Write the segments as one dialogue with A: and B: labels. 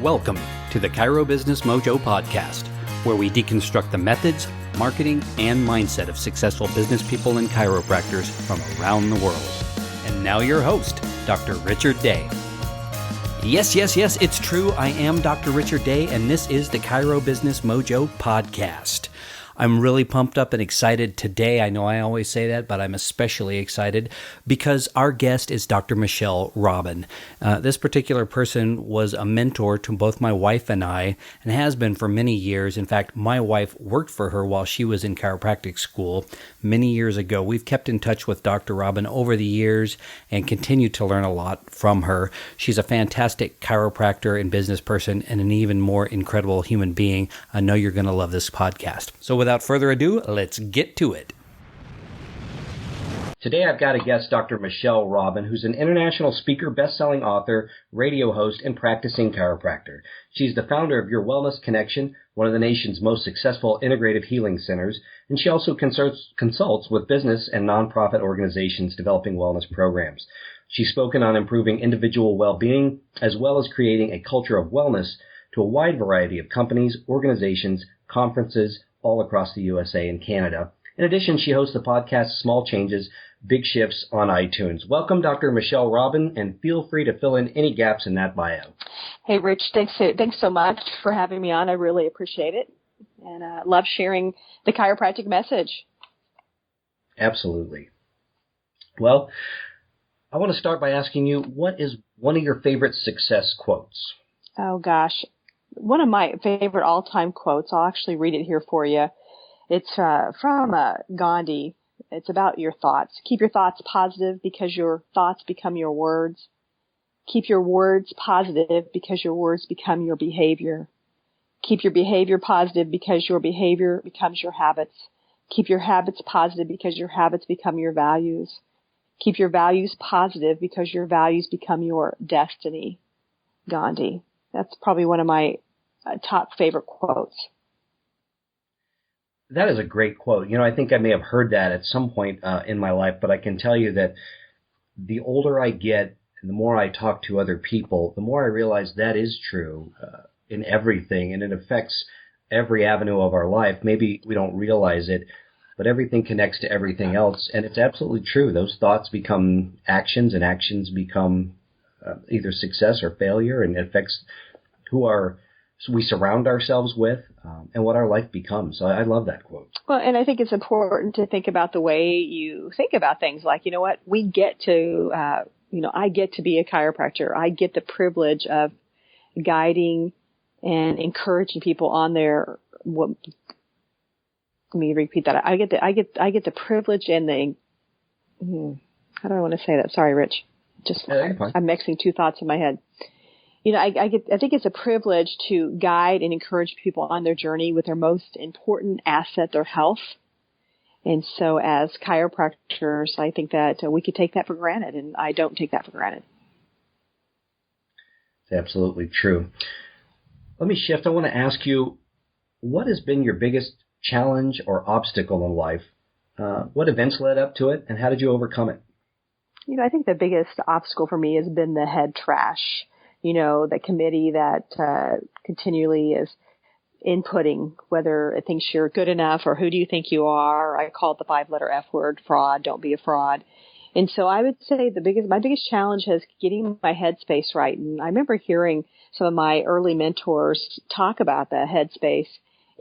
A: Welcome to the Chiro Business Mojo podcast, where we deconstruct the methods, marketing, and mindset of successful business people and chiropractors from around the world. And now your host, Dr. Richard Day. Yes, it's true. I am Dr. Richard Day, and this is the Chiro Business Mojo podcast. I'm really pumped up and excited today. I know I always say that, but I'm especially excited because our guest is Dr. Michelle Robin. This particular person was a mentor to both my wife and I, and has been for many years. In fact, my wife worked for her while she was in chiropractic school many years ago. We've kept in touch with Dr. Robin over the years and continue to learn a lot from her. She's a fantastic chiropractor and business person and an even more incredible human being. I know you're going to love this podcast. So without further ado, let's get to it. Today I've got a guest, Dr. Michelle Robin, who's an international speaker, best-selling author, radio host, and practicing chiropractor. She's the founder of Your Wellness Connection, one of the nation's most successful integrative healing centers, and she also consults with business and nonprofit organizations developing wellness programs. She's spoken on improving individual well-being, as well as creating a culture of wellness to a wide variety of companies, organizations, conferences, all across the USA and Canada. In addition, she hosts the podcast Small Changes, Big Shifts on iTunes. Welcome, Dr. Michelle Robin, and feel free to fill in any gaps in that bio.
B: Hey, Rich, thanks so much for having me on. I really appreciate it, and love sharing the chiropractic message.
A: Absolutely. Well, I want to start by asking you, what is one of your favorite success quotes?
B: Oh, gosh. One of my favorite all-time quotes, I'll actually read it here for you. It's from Gandhi. It's about your thoughts. Keep your thoughts positive because your thoughts become your words. Keep your words positive because your words become your behavior. Keep your behavior positive because your behavior becomes your habits. Keep your habits positive because your habits become your values. Keep your values positive because your values become your destiny. Gandhi. That's probably one of my top favorite quotes.
A: That is a great quote. You know, I think I may have heard that at some point in my life, but I can tell you that the older I get and the more I talk to other people, the more I realize that is true in everything, and it affects every avenue of our life. Maybe we don't realize it, but everything connects to everything else, and it's absolutely true. Those thoughts become actions, and actions become either success or failure, and it affects who we surround ourselves with and what our life becomes. So I love that quote.
B: Well, and I think it's important to think about the way you think about things. Like, you know what, we get to, I get to be a chiropractor. I get the privilege of guiding and encouraging people on their. Let me repeat that. I get the privilege and the. How do I want to say that? Sorry, Rich. I'm mixing two thoughts in my head. You know, I think it's a privilege to guide and encourage people on their journey with their most important asset, their health. And so as chiropractors, I think that we could take that for granted, and I don't take that for granted.
A: It's absolutely true. Let me shift. I want to ask you, what has been your biggest challenge or obstacle in life? What events led up to it, and how did you overcome it?
B: You know, I think the biggest obstacle for me has been the head trash. You know, the committee that continually is inputting whether it thinks you're good enough or who do you think you are. I call it the 5-letter F word, fraud, don't be a fraud. And so I would say my biggest challenge is getting my headspace right. And I remember hearing some of my early mentors talk about the headspace,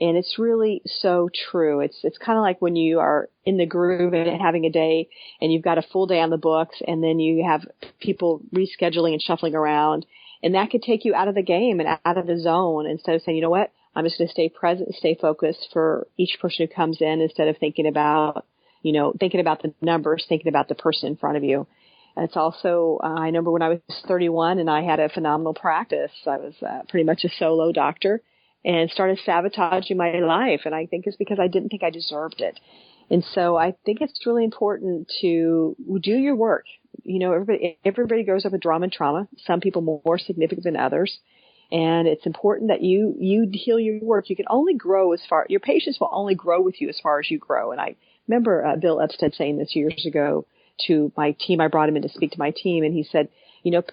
B: and it's really so true. It's kind of like when you are in the groove and having a day and you've got a full day on the books, and then you have people rescheduling and shuffling around. And that could take you out of the game and out of the zone instead of saying, you know what, I'm just going to stay present and stay focused for each person who comes in instead of thinking about the numbers, thinking about the person in front of you. And it's also, I remember when I was 31 and I had a phenomenal practice. I was pretty much a solo doctor and started sabotaging my life. And I think it's because I didn't think I deserved it. And so I think it's really important to do your work. You know, everybody grows up with drama and trauma, some people more significant than others. And it's important that you heal your work. You can only grow your patients will only grow with you as far as you grow. And I remember Bill Epstead saying this years ago to my team. I brought him in to speak to my team, and he said, you know,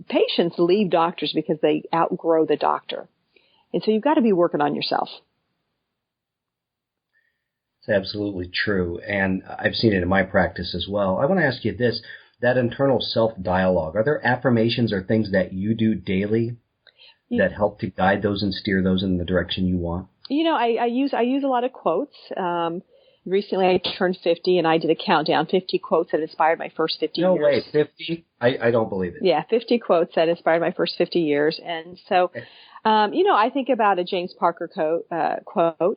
B: patients leave doctors because they outgrow the doctor. And so you've got to be working on yourself.
C: It's absolutely true. And I've seen it in my practice as well. I want to ask you this, that internal self-dialogue, are there affirmations or things that you do daily that help to guide those and steer those in the direction you want?
B: I use a lot of quotes. Recently I turned 50 and I did a countdown, 50 quotes that inspired my first 50 years.
C: No way, 50? I don't believe it.
B: Yeah, 50 quotes that inspired my first 50 years. And so, I think about a James Parker quote,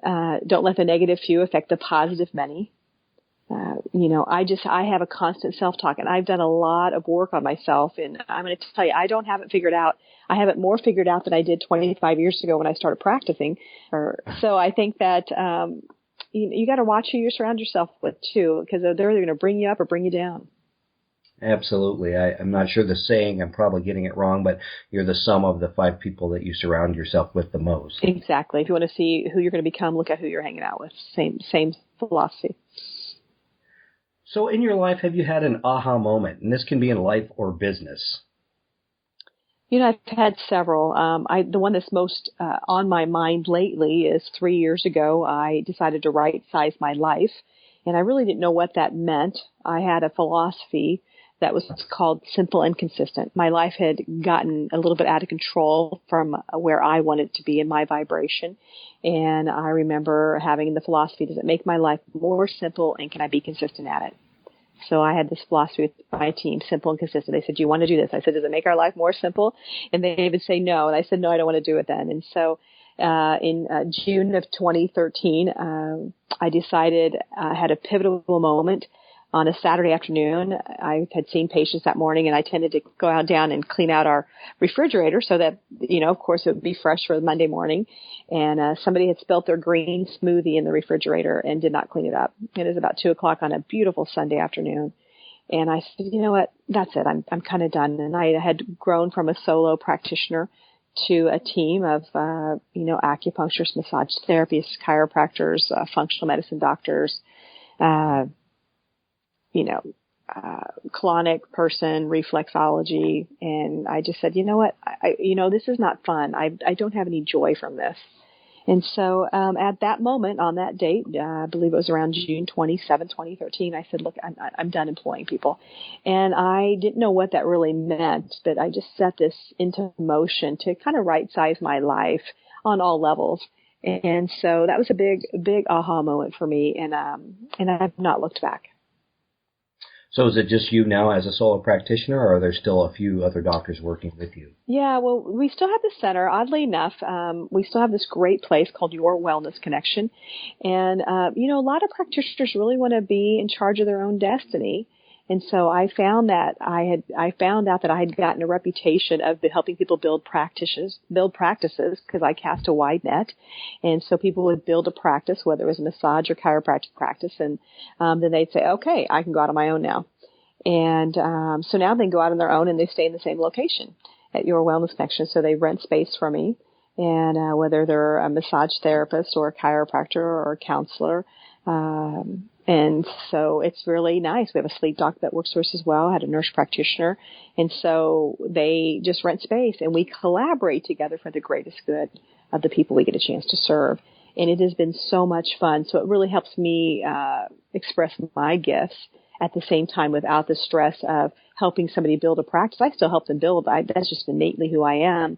B: don't let the negative few affect the positive many. I have a constant self-talk, and I've done a lot of work on myself, and I'm going to tell you, I don't have it figured out. I have it more figured out than I did 25 years ago when I started practicing. So I think that you got to watch who you surround yourself with too, because they're either going to bring you up or bring you down.
C: Absolutely. I'm not sure the saying, I'm probably getting it wrong, but you're the sum of the 5 people that you surround yourself with the most.
B: Exactly. If you want to see who you're going to become, look at who you're hanging out with. Same philosophy.
C: So in your life, have you had an aha moment? And this can be in life or business.
B: I've had several. The one that's most on my mind lately is 3 years ago, I decided to right-size my life, and I really didn't know what that meant. I had a philosophy that was called simple and consistent. My life had gotten a little bit out of control from where I wanted to be in my vibration, and I remember having the philosophy, does it make my life more simple, and can I be consistent at it? So I had this philosophy with my team, simple and consistent. They said, do you want to do this? I said, does it make our life more simple? And they would say no. And I said, no, I don't want to do it then. And so in June of 2013, I decided I had a pivotal moment on a Saturday afternoon. I had seen patients that morning, and I tended to go out down and clean out our refrigerator so that, of course, it would be fresh for Monday morning. And somebody had spilled their green smoothie in the refrigerator and did not clean it up. It was about 2:00 on a beautiful Sunday afternoon. And I said, you know what, that's it. I'm kind of done. And I had grown from a solo practitioner to a team of, acupuncturists, massage therapists, chiropractors, functional medicine doctors, colonic person, reflexology. And I just said, you know what, this is not fun. I don't have any joy from this. And so at that moment, on that date, I believe it was around June 27, 2013, I said, look, I'm done employing people. And I didn't know what that really meant, but I just set this into motion to kind of right-size my life on all levels. And so that was a big aha moment for me, and I've not looked back.
C: So is it just you now as a solo practitioner, or are there still a few other doctors working with you?
B: Yeah, well, we still have the center. Oddly enough, we still have this great place called Your Wellness Connection. And, a lot of practitioners really want to be in charge of their own destiny. And so I found out that I had gotten a reputation of helping people build practices because I cast a wide net. And so people would build a practice, whether it was a massage or chiropractic practice, and then they'd say, okay, I can go out on my own now. And so now they go out on their own and they stay in the same location at Your Wellness Connection. So they rent space from me, and whether they're a massage therapist or a chiropractor or a counselor, and so it's really nice. We have a sleep doc that works for us as well. I had a nurse practitioner. And so they just rent space, and we collaborate together for the greatest good of the people we get a chance to serve. And it has been so much fun. So it really helps me express my gifts at the same time without the stress of helping somebody build a practice. I still help them build. That's just innately who I am.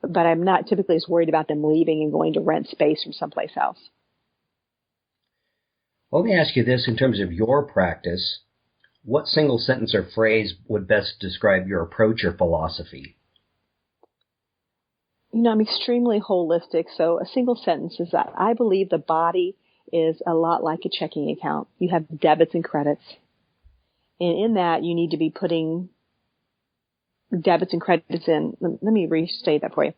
B: But I'm not typically as worried about them leaving and going to rent space from someplace else.
C: Let me ask you this, in terms of your practice, what single sentence or phrase would best describe your approach or philosophy?
B: I'm extremely holistic, so a single sentence is that I believe the body is a lot like a checking account. You have debits and credits. And in that, you need to be putting debits and credits in. Let me restate that for you.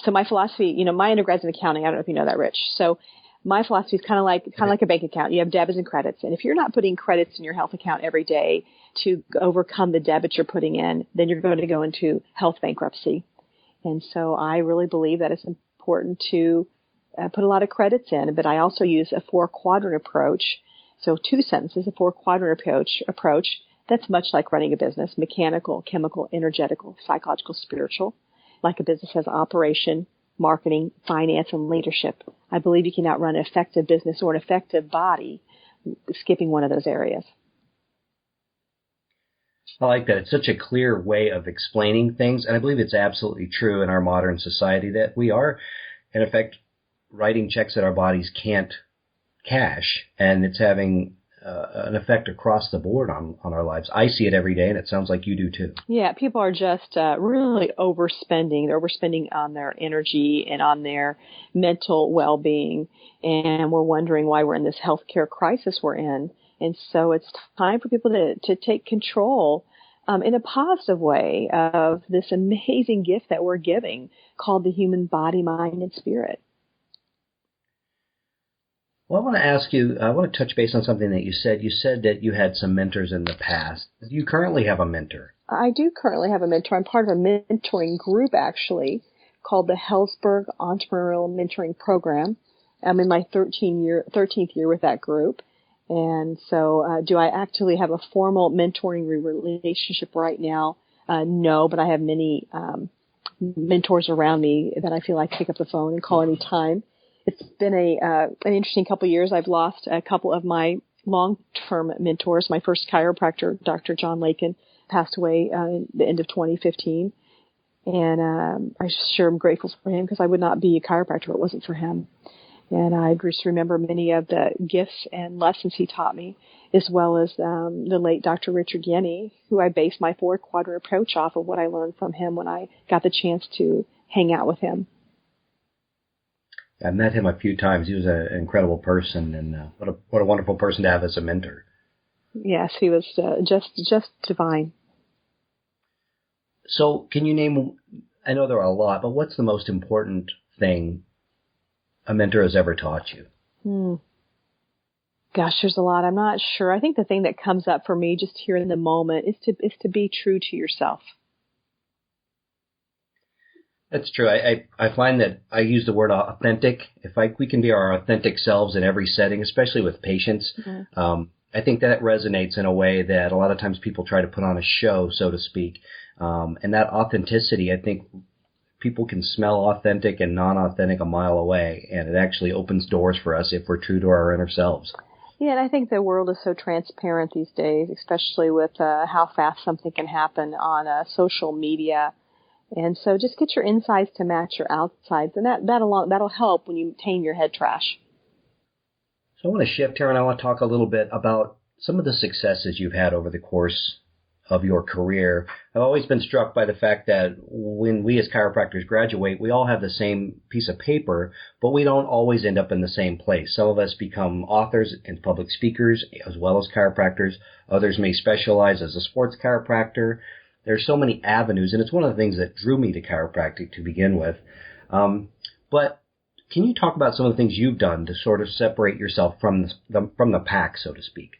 B: So my philosophy, my undergrad's in accounting. I don't know if you know that, Rich. So my philosophy is kind of like a bank account. You have debits and credits. And if you're not putting credits in your health account every day to overcome the debits you're putting in, then you're going to go into health bankruptcy. And so I really believe that it's important to put a lot of credits in. But I also use a 4-quadrant approach. So 2 sentences, a 4-quadrant approach That's much like running a business: mechanical, chemical, energetical, psychological, spiritual. Like a business has operation, marketing, finance, and leadership. I believe you cannot run an effective business or an effective body skipping one of those areas.
C: I like that. It's such a clear way of explaining things, and I believe it's absolutely true in our modern society that we are, in effect, writing checks that our bodies can't cash, and it's having an effect across the board on our lives. I see it every day, and it sounds like you do too.
B: Yeah, people are just really overspending. They're overspending on their energy and on their mental well-being, and we're wondering why we're in this healthcare crisis we're in. And so it's time for people to take control in a positive way of this amazing gift that we're giving called the human body, mind, and spirit.
C: Well, I want to ask you, I want to touch base on something that you said. You said that you had some mentors in the past. Do you currently have a mentor?
B: I do currently have a mentor. I'm part of a mentoring group, actually, called the Hellsberg Entrepreneurial Mentoring Program. I'm in my 13th year with that group. And so do I actually have a formal mentoring relationship right now? No, but I have many mentors around me that I feel like pick up the phone and call any time. It's been an interesting couple of years. I've lost a couple of my long-term mentors. My first chiropractor, Dr. John Lakin, passed away at the end of 2015. And I sure am grateful for him because I would not be a chiropractor if it wasn't for him. And I just remember many of the gifts and lessons he taught me, as well as the late Dr. Richard Yenny, who I based my 4-quadrant approach off of what I learned from him when I got the chance to hang out with him.
C: I met him a few times. He was an incredible person, and what a wonderful person to have as a mentor.
B: Yes, he was just divine.
C: So can you name, I know there are a lot, but what's the most important thing a mentor has ever taught you?
B: Gosh, there's a lot. I'm not sure. I think the thing that comes up for me just here in the moment is to be true to yourself.
C: That's true. I find that I use the word authentic. We can be our authentic selves in every setting, especially with patients. Mm-hmm. I think that resonates in a way that a lot of times people try to put on a show, so to speak. And that authenticity, I think people can smell authentic and non-authentic a mile away, and it actually opens doors for us if we're true to our inner selves.
B: Yeah, and I think the world is so transparent these days, especially with how fast something can happen on social media. And so just get your insides to match your outsides, and that'll help when you tame your head trash.
C: So I want to shift here, and I want to talk a little bit about some of the successes you've had over the course of your career. I've always been struck by the fact that when we as chiropractors graduate, we all have the same piece of paper, but we don't always end up in the same place. Some of us become authors and public speakers as well as chiropractors. Others may specialize as a sports chiropractor. There's so many avenues, and it's one of the things that drew me to chiropractic to begin with. But can you talk about some of the things you've done to sort of separate yourself from the pack, so to speak?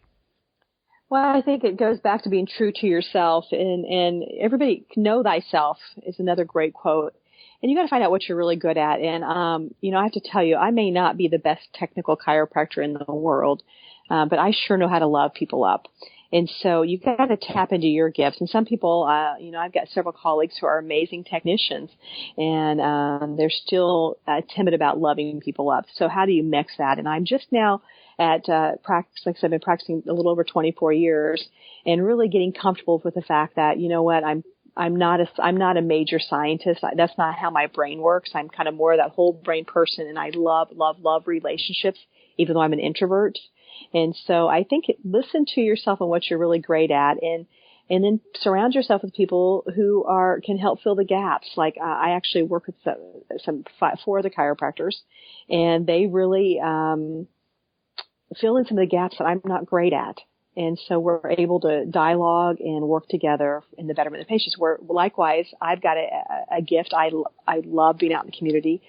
B: Well, I think it goes back to being true to yourself, and everybody, know thyself is another great quote. And you got to find out what you're really good at. And, I have to tell you, I may not be the best technical chiropractor in the world, but I sure know how to love people up. And so you've got to tap into your gifts. And some people, I've got several colleagues who are amazing technicians, and they're still timid about loving people up. So how do you mix that? And I'm just now at practice, like I said, I've been practicing a little over 24 years, and really getting comfortable with the fact that, you know what, I'm not a major scientist. That's not how my brain works. I'm kind of more of that whole brain person, and I love relationships, even though I'm an introvert. And so I think listen to yourself and what you're really great at, and then surround yourself with people who can help fill the gaps. Like I actually work with four other chiropractors, and they really fill in some of the gaps that I'm not great at. And so we're able to dialogue and work together in the betterment of the patients. Where likewise, I've got a gift. I love being out in the community.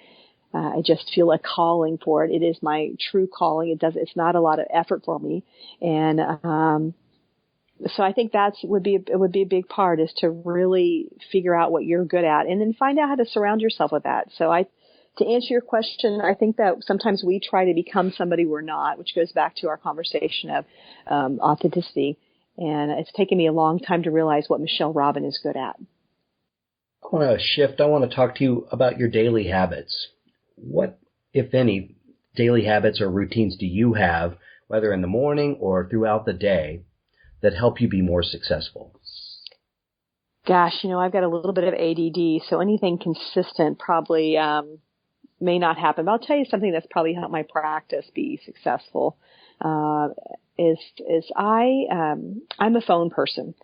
B: I just feel a calling for it. It is my true calling. It's not a lot of effort for me. And, so I think it would be a big part, is to really figure out what you're good at and then find out how to surround yourself with that. So to answer your question, I think that sometimes we try to become somebody we're not, which goes back to our conversation of, authenticity. And it's taken me a long time to realize what Michelle Robin is good at.
C: I want to shift. I want to talk to you about your daily habits. What, if any, daily habits or routines do you have, whether in the morning or throughout the day, that help you be more successful?
B: Gosh, I've got a little bit of ADD, so anything consistent probably may not happen. But I'll tell you something that's probably helped my practice be successful. I'm a phone person.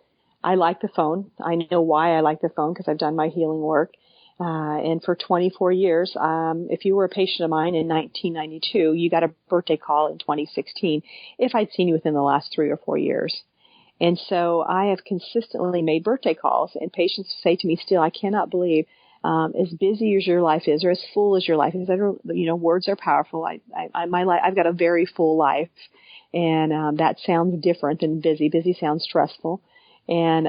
B: I like the phone. I know why I like the phone because I've done my healing work. And for 24 years, if you were a patient of mine in 1992, you got a birthday call in 2016 if I'd seen you within the last 3 or 4 years. And so I have consistently made birthday calls, and patients say to me still, I cannot believe as busy as your life is or as full as your life is. Words are powerful. I've got a very full life, and that sounds different than busy. Busy sounds stressful. And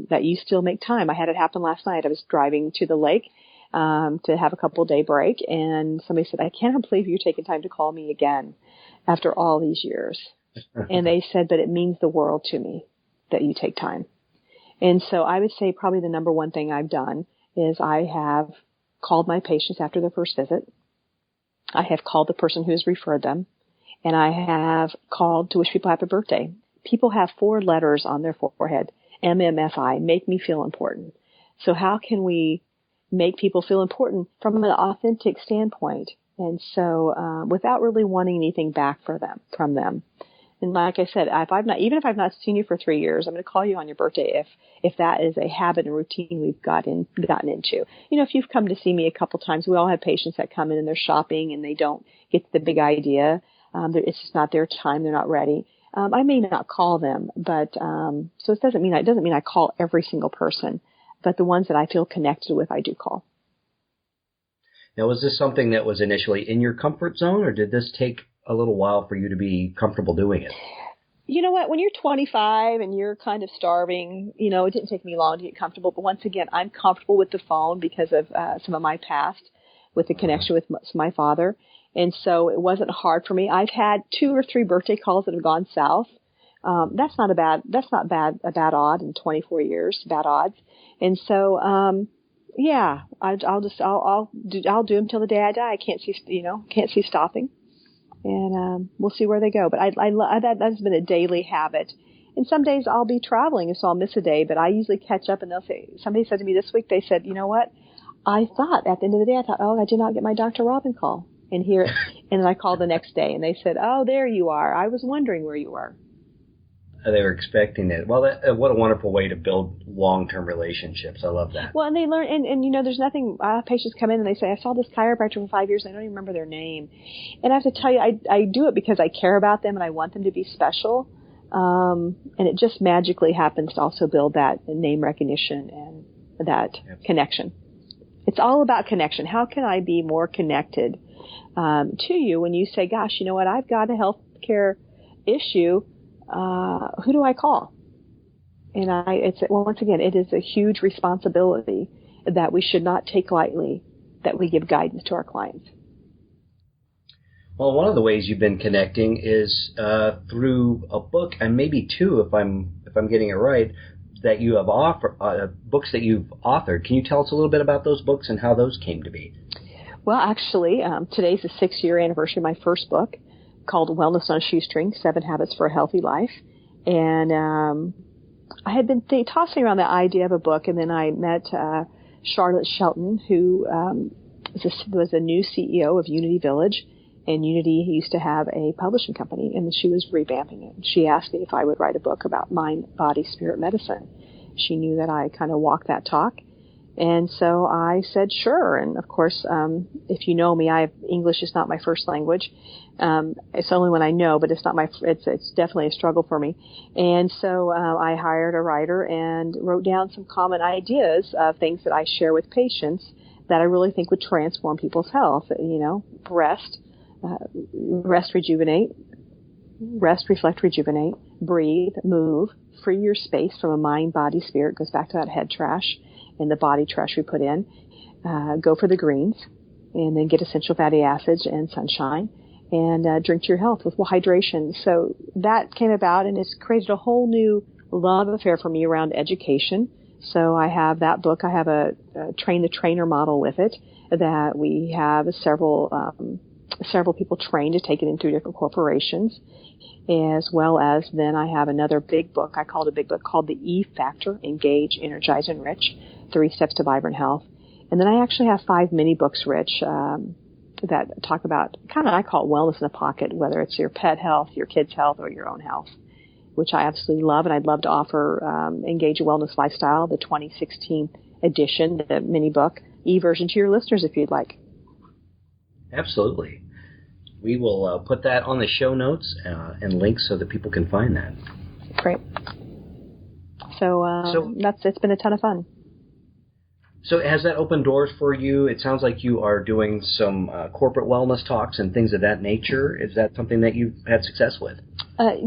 B: that you still make time. I had it happen last night. I was driving to the lake to have a couple-day break, and somebody said, I cannot believe you're taking time to call me again after all these years. And they said, but it means the world to me that you take time. And so I would say probably the number one thing I've done is I have called my patients after their first visit. I have called the person who has referred them, and I have called to wish people happy birthday. People have 4 letters on their forehead, MMFI, make me feel important. So how can we make people feel important from an authentic standpoint? And so without really wanting anything back from them. And like I said, even if I've not seen you for 3 years, I'm going to call you on your birthday if that is a habit and routine we've gotten into. If you've come to see me a couple times, we all have patients that come in and they're shopping and they don't get the big idea. It's just not their time. They're not ready. I may not call them, but so it doesn't mean I call every single person, but the ones that I feel connected with, I do call.
C: Now, was this something that was initially in your comfort zone, or did this take a little while for you to be comfortable doing it?
B: You know what? When you're 25 and you're kind of starving, it didn't take me long to get comfortable. But once again, I'm comfortable with the phone because of some of my past with the connection with my father. And so it wasn't hard for me. I've had 2 or 3 birthday calls that have gone south. That's not a bad odd in 24 years, bad odds. And so, I'll do them till the day I die. I can't see stopping. And we'll see where they go. But that's been a daily habit. And some days I'll be traveling, so I'll miss a day. But I usually catch up, and they'll say, somebody said to me this week, they said, you know what? I thought at the end of the day, I did not get my Dr. Robin call. And then I called the next day, and they said, oh, there you are. I was wondering where you were.
C: They were expecting it. Well, what a wonderful way to build long-term relationships. I love that.
B: Well, and they learn, and there's nothing, patients come in and they say, I saw this chiropractor for 5 years, and I don't even remember their name. And I have to tell you, I do it because I care about them and I want them to be special. And it just magically happens to also build that name recognition and that connection. It's all about connection. How can I be more connected to you when you say, gosh, you know what, I've got a healthcare issue. Who do I call? And once again, it is a huge responsibility that we should not take lightly, that we give guidance to our clients.
C: Well, one of the ways you've been connecting is through a book, and maybe 2, if I'm getting it right, that you have books that you've authored. Can you tell us a little bit about those books and how those came to be? Well,
B: actually, today's the 6-year anniversary of my first book, called Wellness on a Shoestring, 7 Habits for a Healthy Life. And I had been tossing around the idea of a book, and then I met Charlotte Shelton, who was a new CEO of Unity Village. And Unity used to have a publishing company, and she was revamping it. She asked me if I would write a book about mind, body, spirit medicine. She knew that I kind of walked that talk. And so I said, sure. And of course, if you know me, English is not my first language. It's the only one I know, but it's definitely a struggle for me. And so, I hired a writer and wrote down some common ideas of things that I share with patients that I really think would transform people's health. Rest, rejuvenate, rest, reflect, rejuvenate, breathe, move, free your space from a mind, body, spirit. Goes back to that head trash and the body trash we put in. Go for the greens, and then get essential fatty acids and sunshine, and drink to your health with hydration. So that came about, and it's created a whole new love affair for me around education. So I have that book. I have a train the trainer model with it that we have several people trained to take it into different corporations, as well as then I have another big book. I call it a big book called The E Factor, Engage, Energize, Enrich, 3 Steps to Vibrant Health. And then I actually have 5 mini books, Rich, that talk about kind of, I call it wellness in a pocket, whether it's your pet health, your kids' health, or your own health, which I absolutely love. And I'd love to offer Engage a Wellness Lifestyle, the 2016 edition, the mini book, e-version to your listeners if you'd like.
C: Absolutely. We will put that on the show notes and links so that people can find that.
B: Great. So it's been a ton of fun.
C: So has that opened doors for you? It sounds like you are doing some corporate wellness talks and things of that nature. Is that something that you've had success with?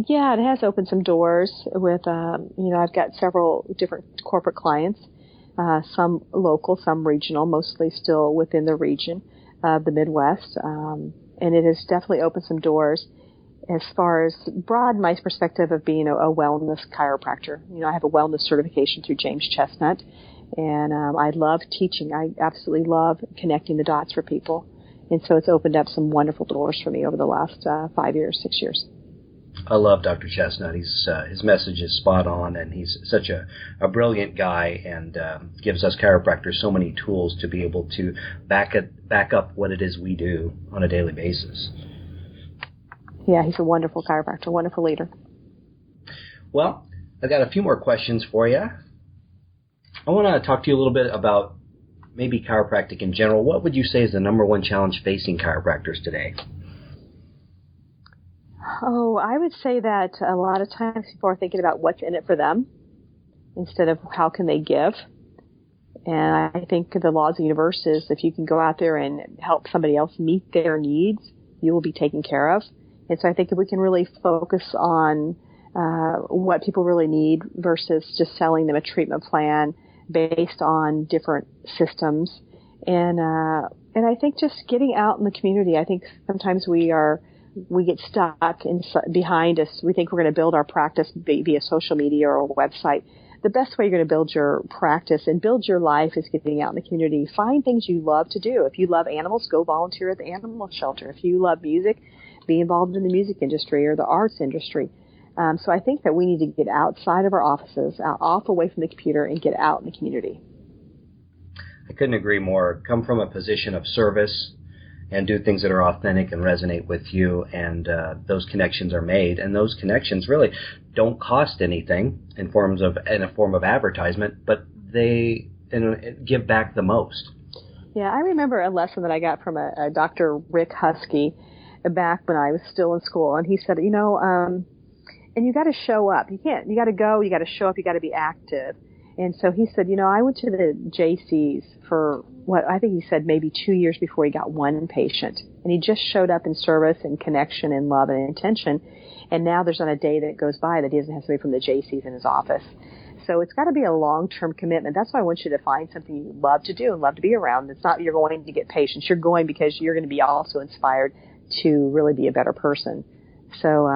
B: Yeah, it has opened some doors with, I've got several different corporate clients, some local, some regional, mostly still within the region of the Midwest. And it has definitely opened some doors as far as broadened my perspective of being a wellness chiropractor. I have a wellness certification through James Chestnut. And I love teaching. I absolutely love connecting the dots for people. And so it's opened up some wonderful doors for me over the last 5 years, 6 years.
C: I love Dr. Chestnut. His message is spot on, and he's such a brilliant guy and gives us chiropractors so many tools to be able to back up what it is we do on a daily basis.
B: Yeah, he's a wonderful chiropractor, wonderful leader.
C: Well, I've got a few more questions for you. I want to talk to you a little bit about maybe chiropractic in general. What would you say is the number one challenge facing chiropractors today?
B: Oh, I would say that a lot of times people are thinking about what's in it for them instead of how can they give. And I think the laws of the universe is if you can go out there and help somebody else meet their needs, you will be taken care of. And so I think if we can really focus on what people really need versus just selling them a treatment plan based on different systems. And I think just getting out in the community, I think sometimes we get stuck behind us. We think we're going to build our practice via social media or a website. The best way you're going to build your practice and build your life is getting out in the community. Find things you love to do. If you love animals, go volunteer at the animal shelter. If you love music, be involved in the music industry or the arts industry. So I think that we need to get outside of our offices, off away from the computer, and get out in the community.
C: I couldn't agree more. Come from a position of service and do things that are authentic and resonate with you, and those connections are made. And those connections really don't cost anything in a form of advertisement, but they give back the most. Yeah,
B: I remember a lesson that I got from a Dr. Rick Husky back when I was still in school, and he said, and you got to show up. You got to go, you got to show up, you got to be active. And so he said, I went to the JCs for what I think he said maybe 2 years before he got one patient. And he just showed up in service and connection and love and intention. And now there's not a day that goes by that he doesn't have somebody from the JCs in his office. So it's got to be a long-term commitment. That's why I want you to find something you love to do and love to be around. It's not you're going to get patients. You're going because you're going to be also inspired to really be a better person. So,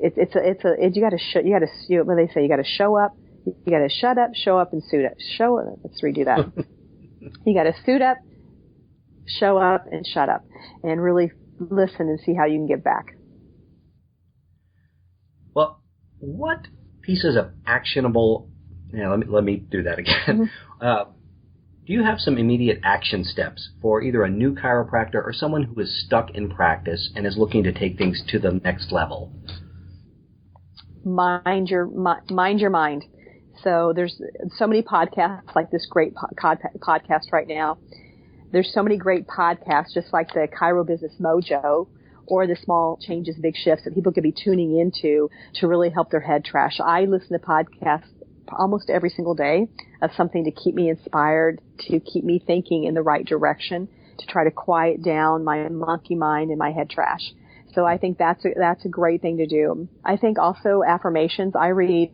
B: you got to what they say, you got to show up, you got to shut up, show up, and suit up. Let's redo that. You got to suit up, show up, and shut up, and really listen and see how you can give back.
C: Well, what pieces of actionable? Let me do that again. Mm-hmm. Do you have some immediate action steps for either a new chiropractor or someone who is stuck in practice and is looking to take things to the next level?
B: Mind your mind. So there's so many podcasts like this great podcast right now. There's so many great podcasts just like the Chiro Business Mojo or the Small Changes, Big Shifts that people could be tuning into to really help their head trash. I listen to podcasts almost every single day of something to keep me inspired, to keep me thinking in the right direction, to try to quiet down my monkey mind and my head trash. So I think that's a great thing to do. I think also affirmations. I read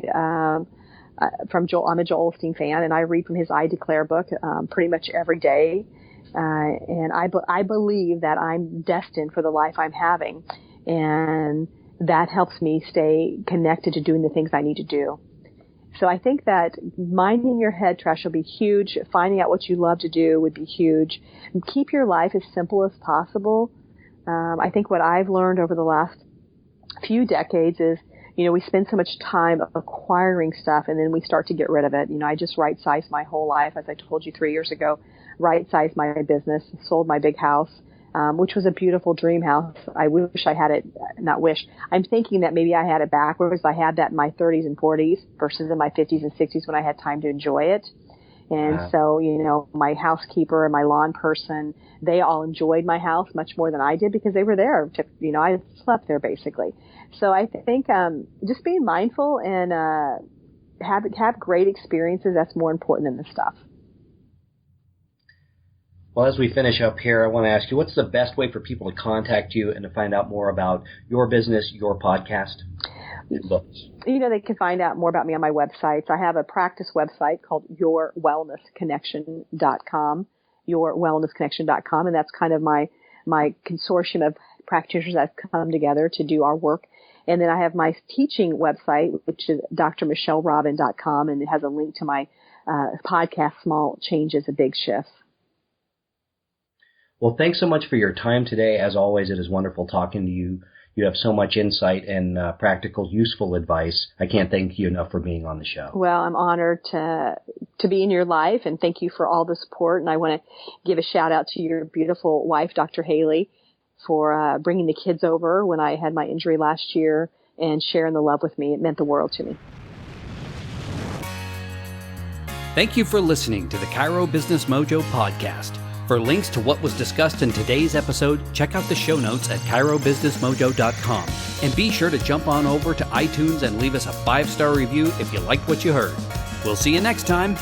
B: from Joel. I'm a Joel Osteen fan, and I read from his I Declare book pretty much every day. And I believe that I'm destined for the life I'm having, and that helps me stay connected to doing the things I need to do. So I think that minding your head trash will be huge. Finding out what you love to do would be huge. And keep your life as simple as possible. I think what I've learned over the last few decades is, we spend so much time acquiring stuff and then we start to get rid of it. I just right-sized my whole life, as I told you 3 years ago, right-sized my business, sold my big house, which was a beautiful dream house. I wish I had it, not wish. I'm thinking that maybe I had it backwards. I had that in my 30s and 40s versus in my 50s and 60s when I had time to enjoy it. And so, my housekeeper and my lawn person, they all enjoyed my house much more than I did because they were there. I slept there basically. So I think just being mindful and have great experiences, that's more important than the stuff.
C: Well, as we finish up here, I want to ask you, what's the best way for people to contact you and to find out more about your business, your podcast, and books?
B: They can find out more about me on my websites. I have a practice website called yourwellnessconnection.com, yourwellnessconnection.com, and that's kind of my consortium of practitioners that have come together to do our work. And then I have my teaching website, which is drmichellerobin.com, and it has a link to my podcast, Small Changes, A Big Shift.
C: Well, thanks so much for your time today. As always, it is wonderful talking to you. You have so much insight and practical, useful advice. I can't thank you enough for being on the show.
B: Well, I'm honored to be in your life, and thank you for all the support. And I want to give a shout out to your beautiful wife, Dr. Haley, for bringing the kids over when I had my injury last year and sharing the love with me. It meant the world to me.
A: Thank you for listening to the Chiro Business Mojo podcast. For links to what was discussed in today's episode, check out the show notes at chirobusinessmojo.com. And be sure to jump on over to iTunes and leave us a 5-star review if you liked what you heard. We'll see you next time.